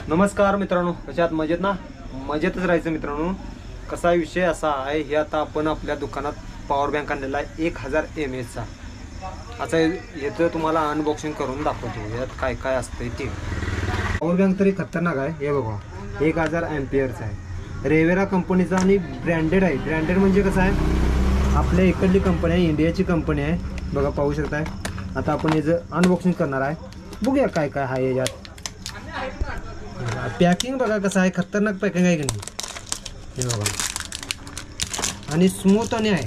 नमस्कार मित्रांनो, कशात मजेत ना? मजेतच राहायचं मित्रांनो. कसा विषय असा आहे, हे आता आपण आपल्या दुकानात पॉवर बँक आणलेला आहे 1000 mAh चा. आता याचं तुम्हाला अनबॉक्सिंग करून दाखवतो, यात काय काय असतंय ते. पॉवर बँक तरी खतरनाक आहे. हे बघा 1000 ampereचा आहे, रेवेरा कंपनीचा आणि ब्रँडेड आहे. ब्रँडेड म्हणजे कसं आहे, आपल्या इकडली कंपनी आहे, इंडियाची कंपनी आहे. बघा पाहू शकताय. आता आपण याचं अनबॉक्सिंग करणार आहे. बघूया काय काय आहे यात. पॅकिंग बघा कसं आहे, खतरनाक पॅकिंग आहे की नाही. हे बघा आणि स्मूथ आणि आहे.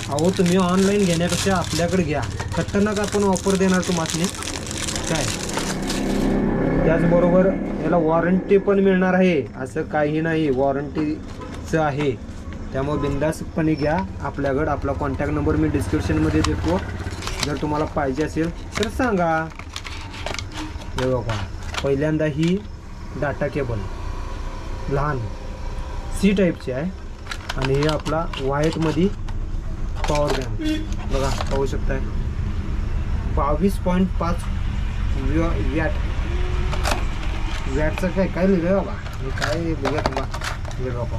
अहो तुम्ही ऑनलाईन घेण्यापेक्षा आपल्याकडे घ्या, खतरनाक आपण ऑफर देणार तुम्हाला काय. त्याचबरोबर याला वॉरंटी पण मिळणार आहे, असं काही नाही, वॉरंटीचं आहे. त्यामुळे बिंदासपणे घ्या आपल्याकडं. आपला कॉन्टॅक्ट नंबर मी डिस्क्रिप्शनमध्ये देतो, जर तुम्हाला पाहिजे असेल तर सांगा. हे बघा पहिल्यांदा ही डाटा केबल लहान सी टाईपची आहे आणि हे आपला व्हाईटमध्ये पॉवर बँक बघा पाहू शकताय. 22.5 वॅटचं काय काय लिहिलं बाबा, हे काय बघा तुम्हाला. हे बाबा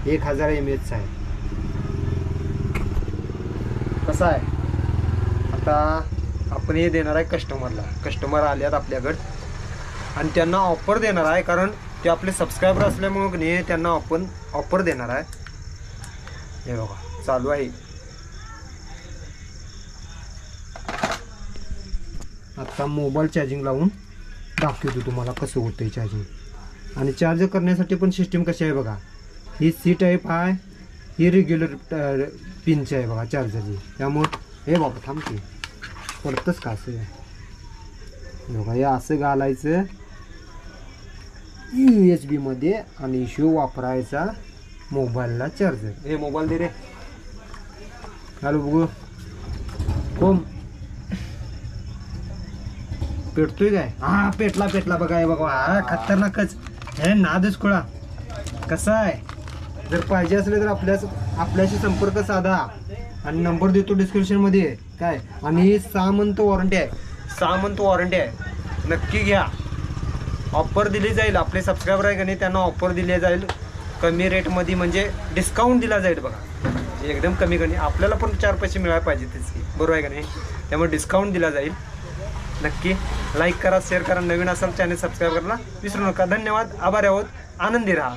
1000 mAh आहे. कसं आहे, आता आपण हे देणार आहे कस्टमरला. कस्टमर आल्यात आपल्याकडं आणि त्यांना ऑफर देणार आहे, कारण ते आपले सबस्क्रायबर असल्यामुळे नाही त्यांना आपण ऑफर देणार आहे. हे बघा चालू आहे. आता मोबाईल चार्जिंग लावून दाखवतो तुम्हाला कसं होतं चार्जिंग. आणि चार्ज करण्यासाठी पण सिस्टीम कशी आहे बघा. ही सी टाईप आहे, ही रेग्युलर पिनची आहे बघा चार्जरची. त्यामुळं हे बाबा थांबते पडतंच का असं. बघा हे असं घालायचं USB मध्ये आणि शिव वापरायचा मोबाईलला चार्जर. हे मोबाईल दे रे. हॅलो बघू कोम पेटतोय काय. हा पेटला पेटला बघा. हे बघा हा खतरनाकच हे नादच खुळा. कसं आहे, जर पाहिजे असले तर आपल्याशी संपर्क साधा आणि नंबर देतो डिस्क्रिप्शनमध्ये काय. आणि 6 मंथ वॉरंटी आहे. 6 मंथ वॉरंटी आहे, नक्की घ्या. ऑफर दिली जाईल, आपले सबस्क्रायबर आहे का नाही त्यांना ऑफर दिली जाईल कमी रेटमध्ये, म्हणजे डिस्काउंट दिला जाईल बघा. एकदम कमी कमी आपल्याला पण 4 पैसे मिळायला पाहिजे त्याची, बरोबर आहे का नाही. त्यामुळे डिस्काउंट दिला जाईल. नक्की लाईक करा, शेअर करा. नवीन असाल चॅनल सबस्क्राईब करायला विसरू नका. धन्यवाद, आभारी आहोत, आनंदी राहा.